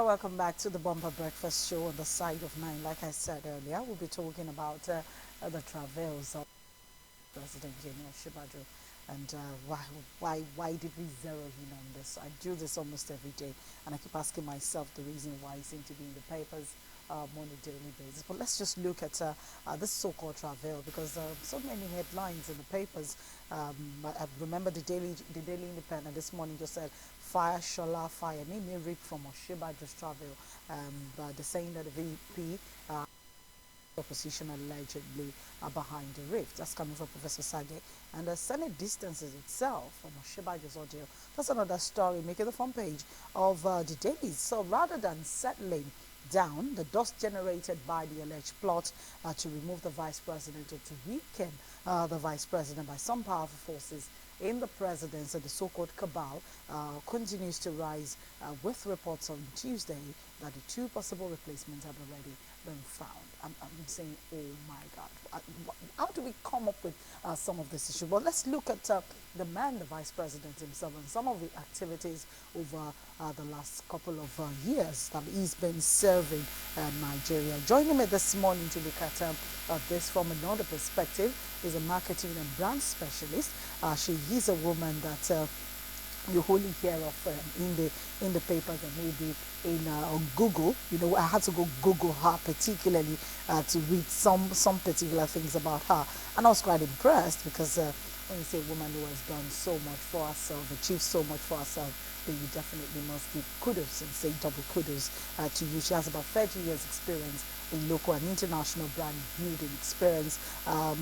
welcome back to the Bumper Breakfast Show on the side of nine. Like I said earlier, we'll be talking about the travails of President Jenny Osinbajo and why did we zero in on this? I do this almost every day, and I keep asking myself the reason why it seems to be in the papers on a daily basis. But let's just look at this so-called travail because so many headlines in the papers. I remember the Daily Independent this morning just said fire Shola fire, maybe rip from Osinbajo's travel. They're saying that the VP opposition allegedly are behind the rift. That's coming from Professor Sage. And the Senate distances itself from Osinbajo's audio. That's another story making the front page of the dailies. So rather than settling down the dust generated by the alleged plot to remove the vice president or to weaken the vice president by some powerful forces in the presidency, the so-called cabal, continues to rise with reports on Tuesday that the two possible replacements have already been found. I'm saying, oh my God, how do we come up with some of this issue? Well, let's look at the man, the vice president himself, and some of the activities over the last couple of years that he's been serving Nigeria. Joining me this morning to look at this from another perspective is a marketing and brand specialist. She is a woman that you only hear of in the papers and maybe in on Google. You know, I had to go Google her particularly to read some particular things about her, and I was quite impressed because when you say a woman who has done so much for herself, achieved so much for herself, then you definitely must give kudos and say double kudos to you. She has about 30 years experience in local and international brand building experience.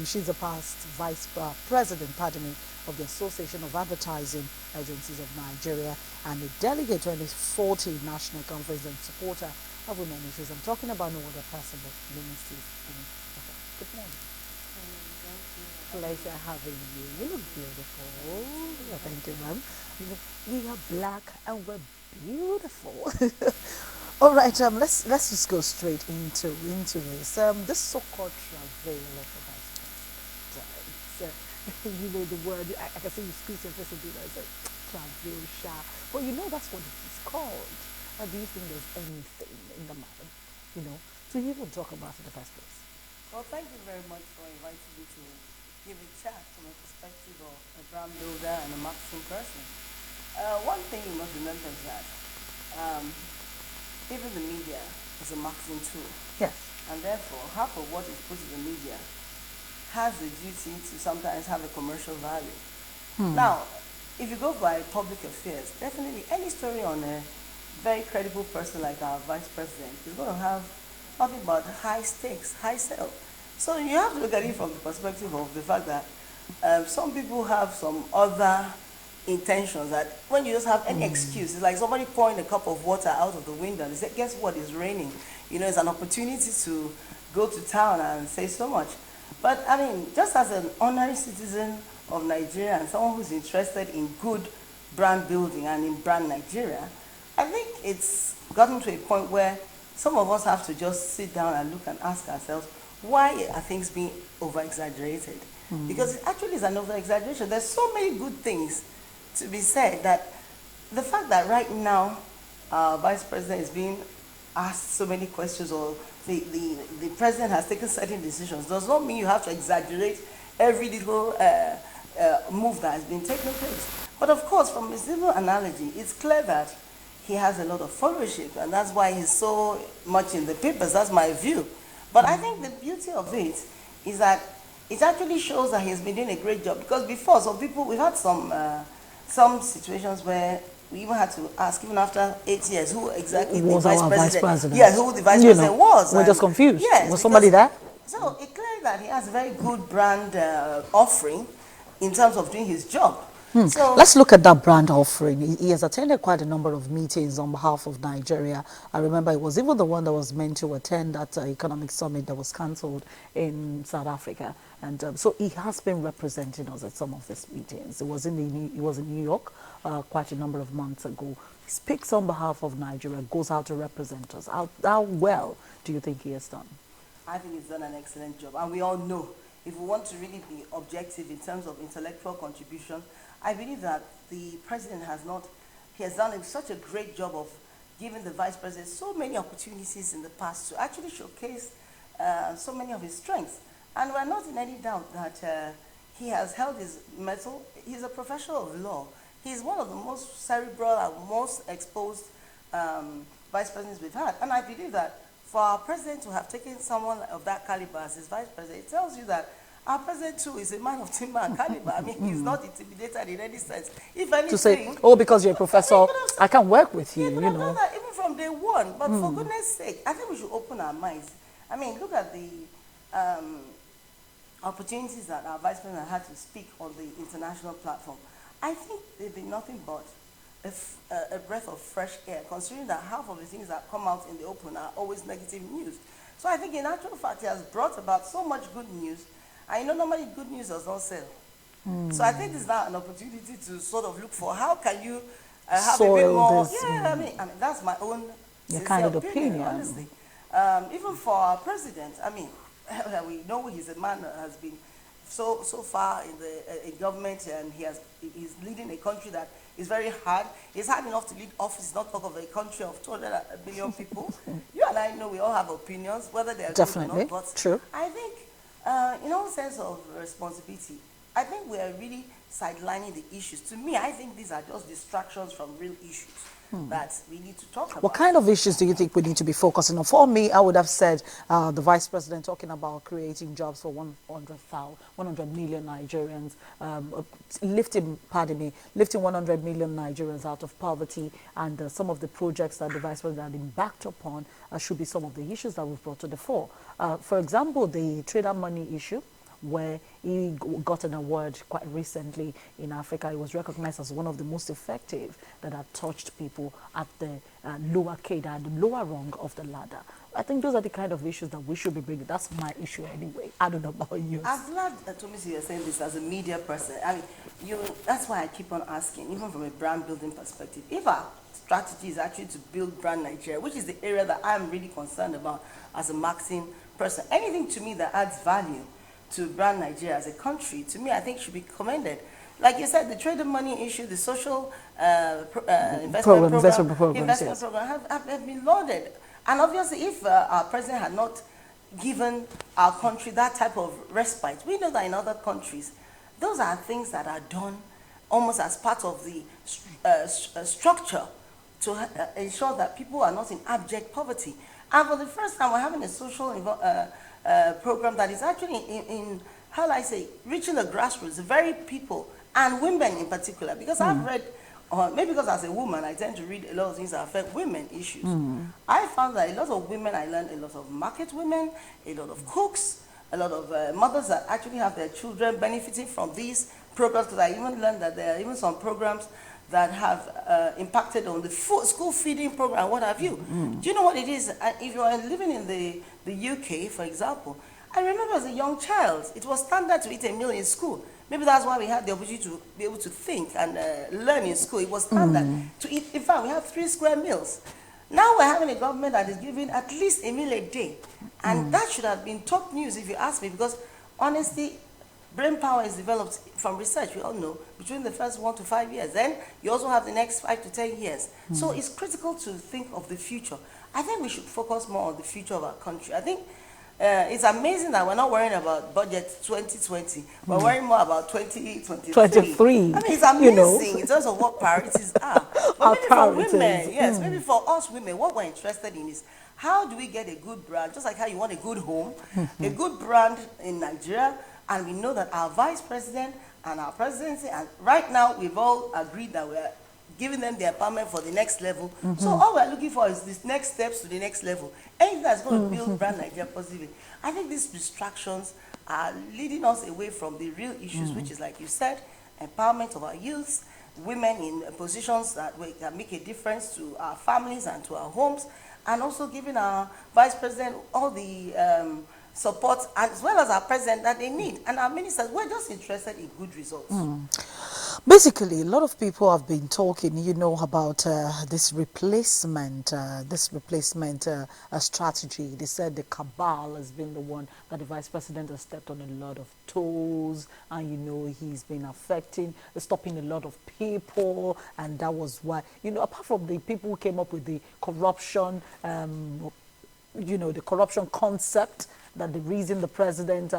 She's a past vice president, pardon me, of the Association of Advertising Agencies of Nigeria and a delegate to the 40 National Conference and supporter of women issues. I'm talking about no other person but Ministry. Good morning. Pleasure having you. You look beautiful. Yeah, thank you, ma'am. We are black and we're beautiful. All right, let's just go straight into this. This so-called travail of the vice president. You know the word. I can see you squeeze your face and do that. It's like travail, sha. But you know that's what it is called. Do you think there's anything in the matter, to even talk about it in the first place? Well, thank you very much for inviting me to give a chat from a perspective of a brand builder and a marketing person. One thing you must remember is that even the media is a marketing tool. Yes. And therefore, half of what is put in the media has the duty to sometimes have a commercial value. Now, if you go by public affairs, definitely any story on a very credible person like our vice president is going to have nothing but high stakes, high sale. So you have to look at it from the perspective of the fact that some people have some other intentions that when you just have any excuse, it's like somebody pouring a cup of water out of the window and they say, guess what, it's raining. It's an opportunity to go to town and say so much. But I mean, just as an honorary citizen of Nigeria and someone who's interested in good brand building and in brand Nigeria, I think it's gotten to a point where some of us have to just sit down and look and ask ourselves, why are things being over-exaggerated? Because it actually is an over-exaggeration. There's so many good things to be said that the fact that right now our vice president is being asked so many questions or the president has taken certain decisions does not mean you have to exaggerate every little move that has been taking place. But of course, from a simple analogy, it's clear that he has a lot of followership and that's why he's so much in the papers. That's my view. But I think the beauty of it is that it actually shows that he's been doing a great job, because before, some people, we've had some situations where we even had to ask, even after 8 years, who exactly was the vice our president, vice president? yeah, who the vice president was. We're just confused. Yes, was somebody there? So it's clear that he has a very good brand offering in terms of doing his job. So let's look at that brand offering. He has attended quite a number of meetings on behalf of Nigeria. I remember it was even the one that was meant to attend that economic summit that was cancelled in South Africa. And so he has been representing us at some of these meetings. It was in New York quite a number of months ago. He speaks on behalf of Nigeria, goes out to represent us. How well do you think he has done? I think he's done an excellent job. And we all know, if we want to really be objective in terms of intellectual contribution, I believe that the president has done such a great job of given the vice president so many opportunities in the past to actually showcase so many of his strengths. And we're not in any doubt that he has held his mettle. He's a professional of law. He's one of the most cerebral and most exposed vice presidents we've had. And I believe that for our president to have taken someone of that caliber as his vice president, it tells you that our president too is a man of timber and caliber. I mean, he's not intimidated in any sense. If anything, to say, oh, because you're a professor, I can work with you, you know. Done that even from day one. But for goodness sake, I think we should open our minds. I mean, look at the opportunities that our vice president had to speak on the international platform. I think they've been nothing but a breath of fresh air, considering that half of the things that come out in the open are always negative news. So I think in actual fact, he has brought about so much good news. And you know, normally good news does not sell. So I think this is now an opportunity to sort of look for how can you have a bit more. This, I mean, that's my own kind of opinion, honestly. Even for our president, I mean, we know he's a man that has been so far in the in government, and he's leading a country that is very hard. It's hard enough to lead office, not talk of a country of 200 million people. You and I know we all have opinions, whether they are definitely good or not. But true. I think, in all sense of responsibility, I think we are really sidelining the issues. To me, I think these are just distractions from real issues that we need to talk about. What kind of issues do you think we need to be focusing on? For me, I would have said the vice president talking about creating jobs for 100 million Nigerians, lifting 100 million Nigerians out of poverty, and some of the projects that the vice president had embarked upon should be some of the issues that we've brought to the fore. For example, the trader money issue, where he got an award quite recently in Africa. He was recognized as one of the most effective that had touched people at the lower cadre, at the lower rung of the ladder. I think those are the kind of issues that we should be bringing. That's my issue anyway. I don't know about you. I'm glad that Tomisi, you're saying this as a media person. I mean, that's why I keep on asking, even from a brand building perspective, if our strategy is actually to build brand Nigeria, which is the area that I'm really concerned about as a marketing person, anything to me that adds value to brand Nigeria as a country, to me, I think should be commended. Like you said, the trade money issue, the social investment program have been lauded. And obviously, if our president had not given our country that type of respite, we know that in other countries, those are things that are done almost as part of the structure to ensure that people are not in abject poverty. And for the first time, we're having a social program that is actually in how do I say, reaching the grassroots, the very people, and women in particular. Because I've read, maybe because as a woman, I tend to read a lot of things that affect women issues. I found that a lot of women, I learned a lot of market women, a lot of cooks, a lot of mothers that actually have their children benefiting from these programs, because I even learned that there are even some programs that have impacted on the school feeding program, what have you. Do you know what it is? If you are living in the UK, for example, I remember as a young child, it was standard to eat a meal in school. Maybe that's why we had the opportunity to be able to think and learn in school. It was standard to eat. In fact, we have 3 square meals. Now we're having a government that is giving at least a meal a day. And that should have been top news if you ask me, because honestly, brain power is developed from research, we all know, between the first 1 to 5 years. Then you also have the next 5 to 10 years. So it's critical to think of the future. I think we should focus more on the future of our country. I think it's amazing that we're not worrying about budget 2020. We're worrying more about 2023. 23. I mean, it's amazing in terms of what priorities are. But maybe for women, yes, maybe for us women, what we're interested in is how do we get a good brand, just like how you want a good home, a good brand in Nigeria. And we know that our vice president and our presidency, and right now we've all agreed that we're giving them the empowerment for the next level. So all we're looking for is these next steps to the next level. Anything that's going to build brand Nigeria positively. I think these distractions are leading us away from the real issues, which is, like you said, empowerment of our youth, women in positions that we can make a difference to our families and to our homes, and also giving our vice president all the support, as well as our president, that they need. And our ministers, we're just interested in good results. Basically, a lot of people have been talking, about this replacement strategy. They said the cabal has been the one that the vice president has stepped on a lot of toes, and he's been stopping a lot of people, and that was why, apart from the people who came up with the corruption, the corruption concept, that the reason the president,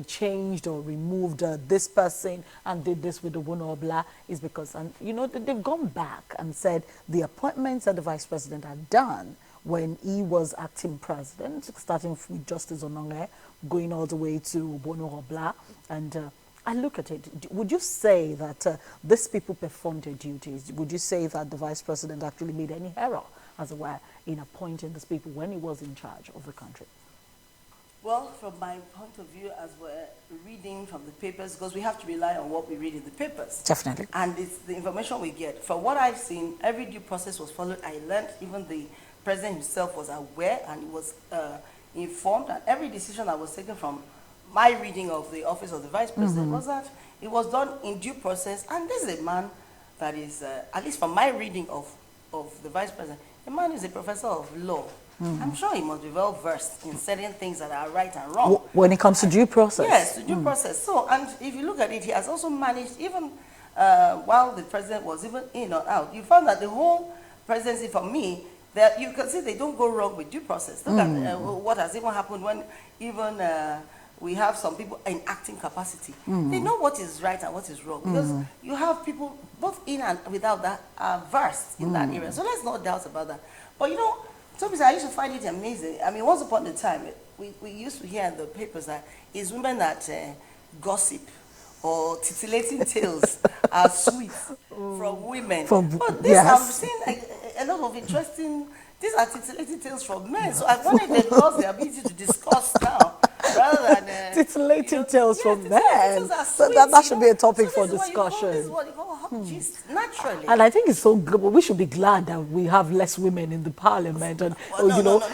changed or removed this person and did this with the Obla is because, they've gone back and said the appointments that the vice president had done when he was acting president, starting with Justice Ononge, going all the way to Bono Obla, and I look at it. Would you say that these people performed their duties? Would you say that the vice president actually made any error, as it were, in appointing these people when he was in charge of the country? Well, from my point of view, as we're reading from the papers, because we have to rely on what we read in the papers. Definitely. And it's the information we get. From what I've seen, every due process was followed. I learned even the president himself was aware and he was informed. And every decision that was taken from my reading of the office of the vice president was that it was done in due process. And this is a man that is, at least from my reading of the vice president, a man is a professor of law. I'm sure he must be well versed in certain things that are right and wrong. When it comes to due process? Yes, to due process. So, and if you look at it, he has also managed, even while the president was even in or out, you found that the whole presidency, for me, that you can see they don't go wrong with due process. Look at what has even happened when even we have some people in acting capacity. They know what is right and what is wrong, because you have people both in and without that are versed in that area. So let's not doubt about that. But Toby, I used to find it amazing. I mean, once upon a time, we used to hear in the papers that it's women that gossip or titillating tales are sweet from women. But this, I'm seeing a lot of interesting, these are titillating tales from men. So I wanted them to lost the ability to discuss now, rather than titillating tales from men. So that should be a topic for discussion. This is what you call hot gist, naturally. And I think it's so good. We should be glad that we have less women in the parliament, and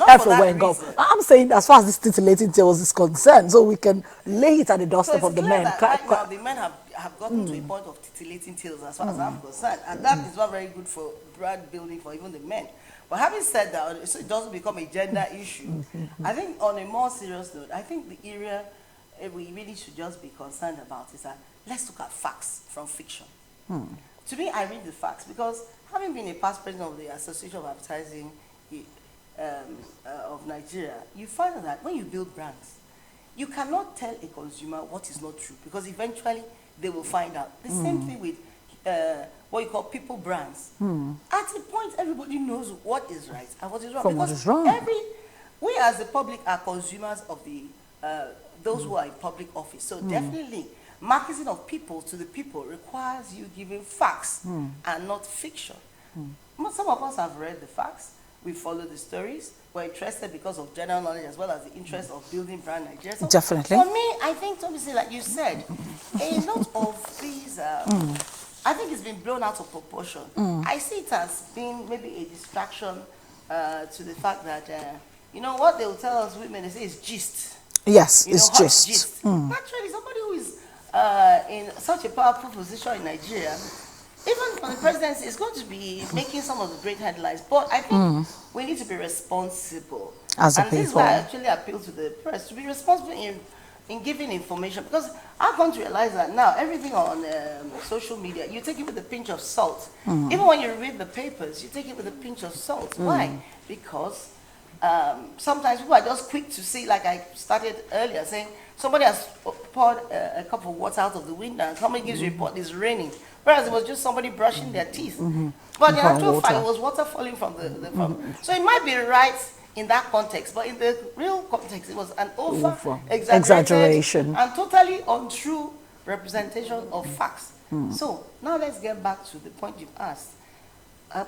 everywhere go. I'm saying, as far as this titillating tales is concerned, so we can lay it at the doorstep of the men. Right now, the men have gotten to a point of titillating tales, as far as I'm concerned, and that is not very good for brand building for even the men. But having said that, so it doesn't become a gender issue. I think on a more serious note, I think the area we really should just be concerned about is that let's look at facts from fiction. To me, I read the facts because having been a past president of the Association of Advertising of Nigeria, you find that when you build brands, you cannot tell a consumer what is not true, because eventually they will find out. The same thing with what you call people brands. At a point, everybody knows what is right and what is wrong. From what is wrong. We as the public are consumers of the those who are in public office. So definitely, marketing of people to the people requires you giving facts and not fiction. Some of us have read the facts. We follow the stories. We're interested because of general knowledge as well as the interest of building brand Nigeria. So definitely. For me, I think, obviously, like you said, a lot of these, I think it's been blown out of proportion. I see it as being maybe a distraction to the fact that, what they will tell us women, they say is gist. Yes, it's gist. Naturally, somebody who is in such a powerful position in Nigeria, even on the presidency, is going to be making some of the great headlines. But I think we need to be responsible. As a and people. This is why I actually appeal to the press to be responsible in giving information. Because I've come to realize that now everything on social media, you take it with a pinch of salt. Even when you read the papers, you take it with a pinch of salt. Why? Because sometimes people are just quick to see, like I started earlier saying, somebody has poured a cup of water out of the window and somebody gives you a report it's raining. Whereas it was just somebody brushing their teeth. But in actual fact, it was water falling from the So it might be right in that context, but in the real context, it was an exaggeration and totally untrue representation of facts. So now let's get back to the point you've asked.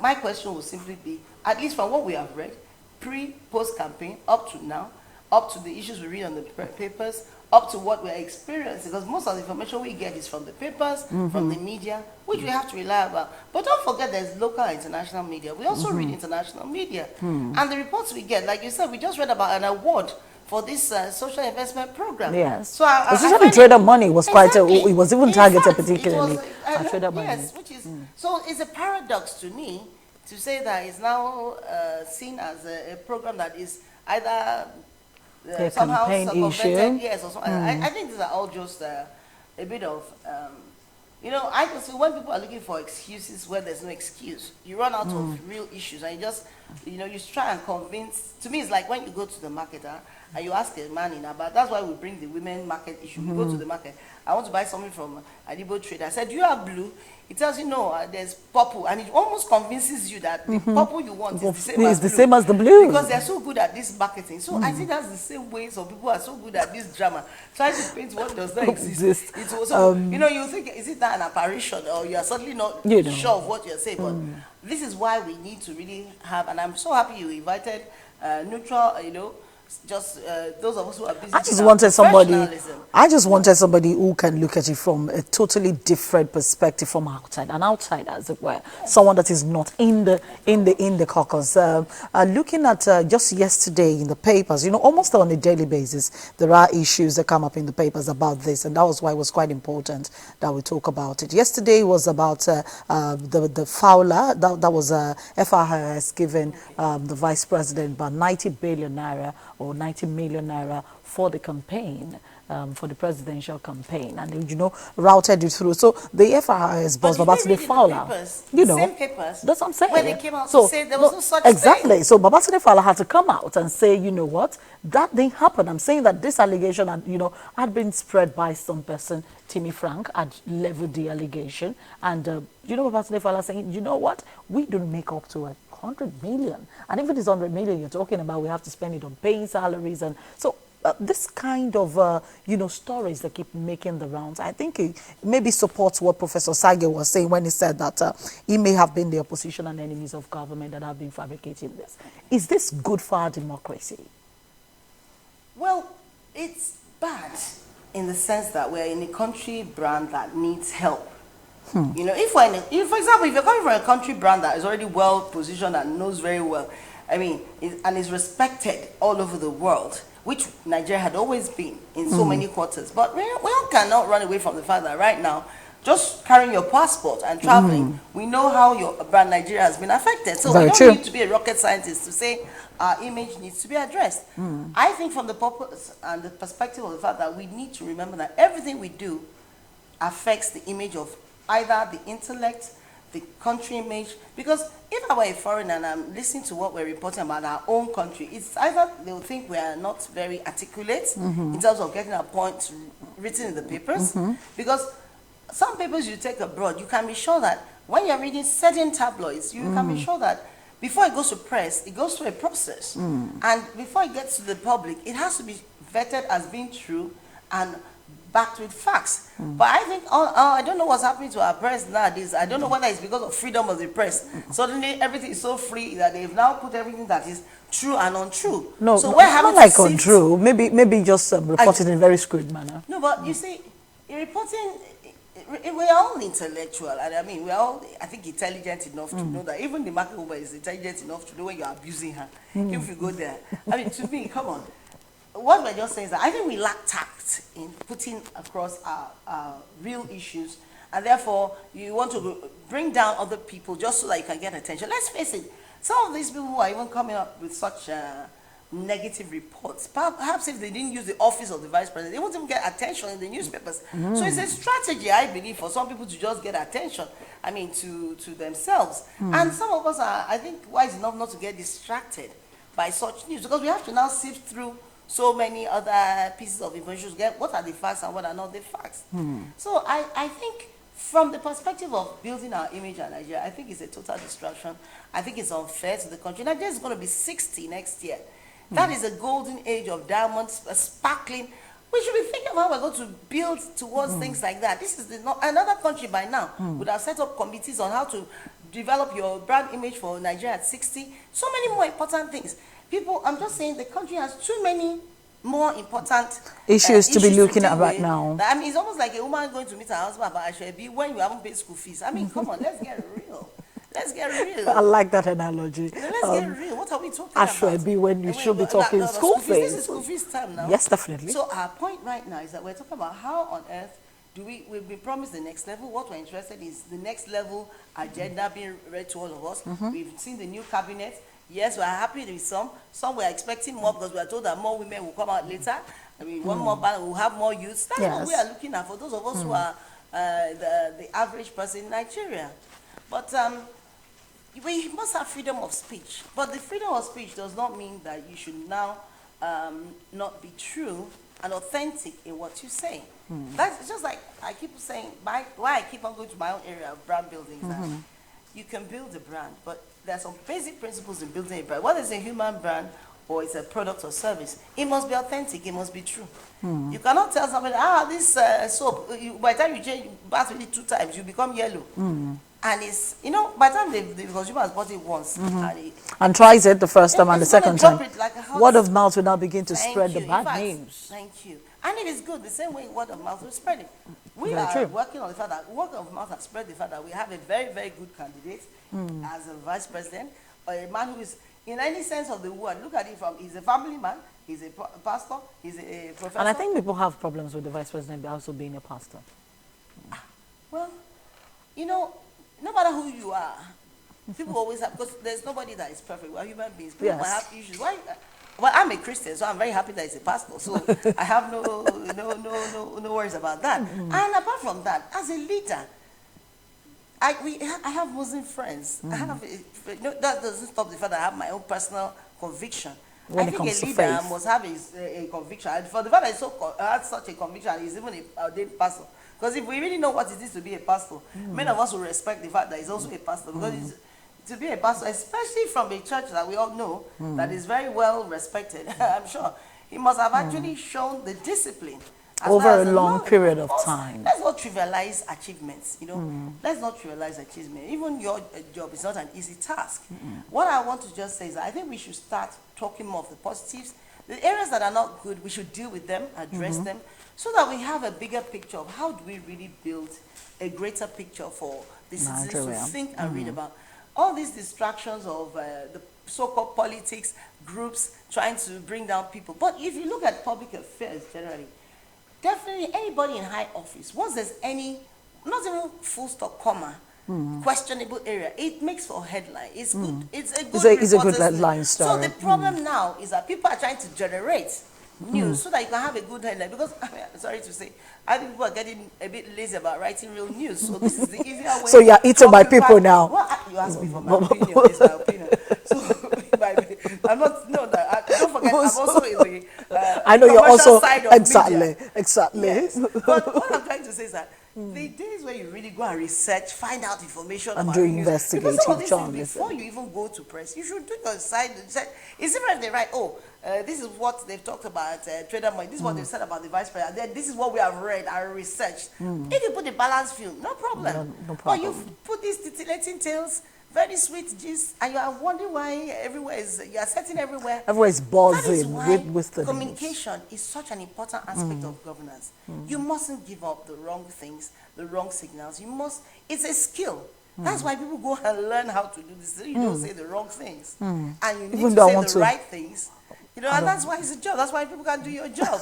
My question will simply be, at least from what we have read, pre-post campaign up to now, up to the issues we read on the papers, up to what we're experiencing, because most of the information we get is from the papers, from the media, which we have to rely on. But don't forget there's local and international media. We also read international media. And the reports we get, like you said, we just read about an award for this social investment program. Yes. So I Especially find trader money was quite, exactly. it was even In targeted fact, particularly at know, trader money. yes, which is, so it's a paradox to me to say that it's now seen as a program that is either somehow campaign circumvented, issue. yes, or something. I think these are all just a bit of, you know, I can see when people are looking for excuses where there's no excuse, you run out of real issues, and you just, you know, you try and convince. To me, it's like when you go to the market and you ask a man in Aba. That's why we bring the women market issue. We go to the market. I want to buy something from Adibo Trader. I said, "Do you have blue?" He tells you no, there's purple, and it almost convinces you that the purple you want is the same as the blue because they're so good at this marketing. So I think that's the same way some people are so good at this drama, trying to paint what does not exist. It's also, you know, you think, is it that an apparition, or you are suddenly not sure of what you're saying? But this is why we need to really have, and I'm so happy you invited neutral, you know, just those of us who are busy. I just wanted somebody who can look at it from a totally different perspective, from outside, an outsider, as it were, someone that is not in the caucus. Looking at just yesterday in the papers, you know, almost on a daily basis, there are issues that come up in the papers about this, and that was why it was quite important that we talk about it. Yesterday was about the Fowler, that was FRS giving the vice president about 90 billion naira or 90 million naira for the campaign, for the presidential campaign, and you know, routed it through. So the FRS boss, Babátúndé Fowler, you know, same papers, that's what I'm saying. When they came out to say there was no such exactly. thing. So Babátúndé Fowler had to come out and say, you know what, that didn't happen. I'm saying that this allegation had, you know, had been spread by some person. Timmy Frank had leveled the allegation, and you know, Babátúndé Fowler saying, you know what, we don't make up to 100 million, and if it is 100 million you're talking about, we have to spend it on paying salaries. And so this kind of you know, stories that keep making the rounds, I think it maybe supports what Professor Sage was saying when he said that it may have been the opposition and enemies of government that have been fabricating this. Is this good for our democracy? Well, it's bad in the sense that we're in a country brand that needs help. You know, if for example, if you're coming from a country brand that is already well positioned and knows very well, I mean, and is respected all over the world, which Nigeria had always been in so many quarters. But we all cannot run away from the fact that right now, just carrying your passport and traveling, we know how your brand Nigeria has been affected. So we don't need to be a rocket scientist to say our image needs to be addressed. I think from the purpose and the perspective of the fact that we need to remember that everything we do affects the image of either the intellect, the country image. Because if I were a foreigner and I'm listening to what we're reporting about our own country, it's either they'll think we are not very articulate in terms of getting our points written in the papers. Because some papers you take abroad, you can be sure that when you're reading certain tabloids, you can be sure that before it goes to press, it goes through a process. And before it gets to the public, it has to be vetted as being true and backed with facts. But I think, I don't know what's happening to our press nowadays. I don't know whether it's because of freedom of the press. Suddenly, everything is so free that they've now put everything that is true and untrue. No, so we're having not like untrue. Maybe just reported in a very screwed manner. No, but you see, reporting, we're all intellectual, and I mean, we're all, I think, intelligent enough to know that even the market woman is intelligent enough to know when you're abusing her. If you go there, I mean, to me, come on. What we're just saying is that I think we lack tact in putting across our real issues, and therefore you want to bring down other people just so that you can get attention. Let's face it, some of these people who are even coming up with such negative reports, perhaps if they didn't use the office of the vice president, they won't even get attention in the newspapers. So it's a strategy, I believe, for some people to just get attention, I mean, to themselves. And some of us are, I think, wise enough not to get distracted by such news, because we have to now sift through so many other pieces of information to get what are the facts and what are not the facts. So I think from the perspective of building our image in Nigeria, I think it's a total distraction. I think it's unfair to the country. Nigeria is going to be 60 next year. That is a golden age of diamonds, sparkling. We should be thinking of how we're going to build towards things like that. This is another country by now would have set up committees on how to develop your brand image for Nigeria at 60. So many more important things. People, I'm just saying the country has too many more important issues to be looking at right now. I mean, it's almost like a woman going to meet her husband about Ashwebi when you haven't paid school fees. I mean, come on, let's get real. Let's get real. I like that analogy. Let's get real. What are we talking about? Ashwebi, when you should be talking school fees. This is school fees time now. Yes, definitely. So our point right now is that we're talking about how on earth do we've been promised the next level. What we're interested in is the next level agenda being read to all of us. We've seen the new cabinet. Yes, we're happy with some. Some we're expecting more because we are told that more women will come out later. I mean, one more banner, we'll have more youths. That's what we are looking at for those of us who are the average person in Nigeria. But we must have freedom of speech. But the freedom of speech does not mean that you should now not be true and authentic in what you say. That's just like I keep saying, why I keep on going to my own area of brand building. That you can build a brand, but there are some basic principles in building a brand. Whether it's a human brand or it's a product or service, it must be authentic, it must be true. You cannot tell somebody, this soap, by the time you change bath with it 2 times, you become yellow. And it's, by the time the consumer has bought it once, and tries it the first time and the second time, like word of mouth will now begin to spread the bad names. Thank you. And if it's good, the same way word of mouth will spread it. We Very are true. working on the fact that word of mouth has spread the fact that we have a very, very good candidate as a vice president, or a man who is, in any sense of the word, look at it from, he's a family man, he's a pastor, he's a professor. And I think people have problems with the vice president also being a pastor. Well, no matter who you are, people always have, because there's nobody that is perfect. We're human beings. People might have issues. Why? Well, I'm a Christian, so I'm very happy that he's a pastor. So I have no worries about that. And apart from that, as a leader, I have Muslim friends. That doesn't stop the fact that I have my own personal conviction. When I think a leader must have a conviction. And for the fact that he has such a conviction, he's even a ordained pastor. Because if we really know what it is to be a pastor, many of us will respect the fact that he's also a pastor. Because to be a pastor, especially from a church that we all know, that is very well respected, I'm sure, he must have actually shown the discipline. Over a long period of time. Let's not trivialize achievements, Let's not trivialize achievement. Even your job is not an easy task. What I want to just say is that I think we should start talking more of the positives. The areas that are not good, we should deal with them, address them, so that we have a bigger picture of how do we really build a greater picture for the citizens to think and read about. All these distractions of the so-called politics groups trying to bring down people. But if you look at public affairs generally, definitely anybody in high office, once there's any, not even full stop, comma, questionable area, it makes for a headline. It's good. It's a good headline story. So the problem now is that people are trying to generate news so that you can have a good headline. Because, sorry to say, I think people are getting a bit lazy about writing real news. So this is the easier way. So you're eaten by people now. Well, you asked me for my opinion. It's my opinion. So, I'm not, don't forget, I'm also in the I know you're also, side of exactly. Yes. But what I'm trying to say is that the days where you really go and research, find out information and about do news, investigative journalism. Before you even go to press, you should do your side. It's different if they write, this is what they've talked about Trader Mike, this is what they've said about the vice president, then this is what we have read and researched. If you put the balanced view, no problem. No problem. Or you put these titillating tales, very sweet gist, and you are wondering why you are setting everywhere. Everywhere is buzzing with the communication is such an important aspect of governance. You mustn't give up the wrong things, the wrong signals. It's a skill. That's why people go and learn how to do this. So you don't say the wrong things. And you need to say the right things. And that's why it's a job. That's why people can do your job.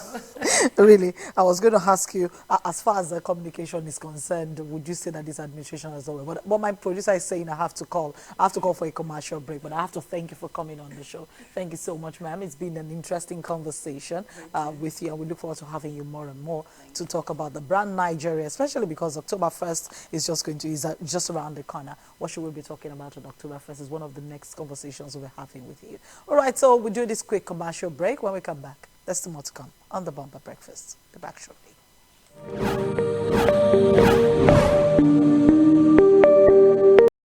Really, I was going to ask you, as far as the communication is concerned, would you say that this administration has done well? But my producer is saying I have to call for a commercial break. But I have to thank you for coming on the show. Thank you so much, ma'am. It's been an interesting conversation with you, and we look forward to having you more and more to talk about the brand Nigeria, especially because October 1st is just around the corner. What should we be talking about on October 1st is one of the next conversations we'll be having with you. All right, so we do this quick commercial break. When we come back, there's still more to come on the Bumper Breakfast. Be back shortly.